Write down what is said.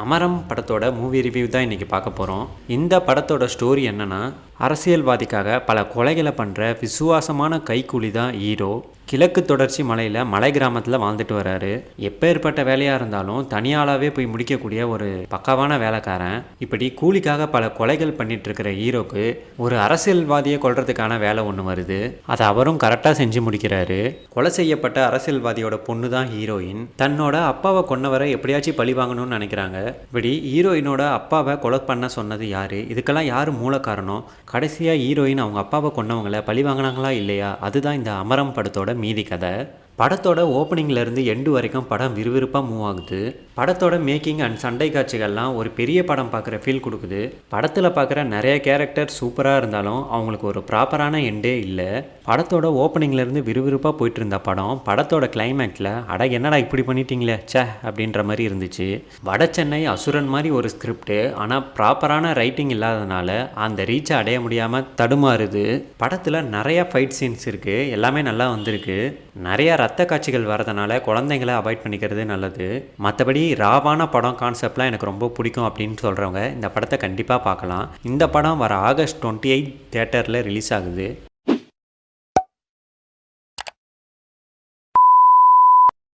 அமரம் படத்தோட movie review தான் இன்றைக்கி பார்க்க போகிறோம். இந்த படத்தோட ஸ்டோரி என்னென்னா, அரசியல்வாதிக்காக பல கொலைகளை பண்ணுற விசுவாசமான கைக்கூலி தான் ஹீரோ. கிழக்கு தொடர்ச்சி மலையில் மலை கிராமத்தில் வாழ்ந்துட்டு வர்றாரு. எப்பேற்பட்ட வேலையாக இருந்தாலும் தனியாளாகவே போய் முடிக்கக்கூடிய ஒரு பக்காவான வேலைக்காரன். இப்படி கூலிக்காக பல கொலைகள் பண்ணிட்டு இருக்கிற ஹீரோக்கு ஒரு அரசியல்வாதியை கொல்றதுக்கான வேலை ஒன்று வருது. அதை அவரும் கரெக்டாக செஞ்சு முடிக்கிறாரு. கொலை செய்யப்பட்ட அரசியல்வாதியோட பொண்ணு தான் ஹீரோயின். தன்னோட அப்பாவை கொன்னவரை எப்படியாச்சும் பழி வாங்கணும்னு நினைக்கிறாங்க. இப்படி ஹீரோயினோட அப்பாவை கொலை பண்ண சொன்னது யாரு, இதுக்கெல்லாம் யார் மூல காரணம், கடைசியாக ஹீரோயின் அவங்க அப்பாவை கொன்னவங்களை பழி வாங்கினாங்களா இல்லையா, அதுதான் இந்த அமரம் படத்தோட மீதி கதை. படத்தோட ஓப்பனிங்லேருந்து எண்டு வரைக்கும் படம் விறுவிறுப்பாக மூவ் ஆகுது. படத்தோட மேக்கிங் அண்ட் சண்டை காட்சிகள்லாம் ஒரு பெரிய படம் பார்க்குற ஃபீல் கொடுக்குது. படத்தில் பார்க்குற நிறைய கேரக்டர் சூப்பராக இருந்தாலும் அவங்களுக்கு ஒரு ப்ராப்பரான எண்டே இல்லை. படத்தோட ஓப்பனிங்லேருந்து விறுவிறுப்பாக போயிட்டு இருந்த படம் படத்தோட கிளைமேக்ஸில் அட என்னடா இப்படி பண்ணிட்டீங்களே சே அப்படின்ற மாதிரி இருந்துச்சு. வட சென்னை அசுரன் மாதிரி ஒரு ஸ்கிரிப்டு, ஆனால் ப்ராப்பரான ரைட்டிங் இல்லாதனால அந்த ரீச்சை அடைய முடியாமல் தடுமாறுது. படத்தில் நிறையா ஃபைட் சீன்ஸ் இருக்குது, எல்லாமே நல்லா வந்திருக்கு. நிறையா ரத்த காட்சிகள் வரதுனால குழந்தைங்களை அவாய்ட் பண்ணிக்கிறது நல்லது. மற்றபடி ராவான படம் கான்செப்ட்லாம் எனக்கு ரொம்ப பிடிக்கும் அப்படின்னு சொல்கிறவங்க இந்த படத்தை கண்டிப்பாக பார்க்கலாம். இந்த படம் வர ஆகஸ்ட் 28 தியேட்டரில் ரிலீஸ் ஆகுது.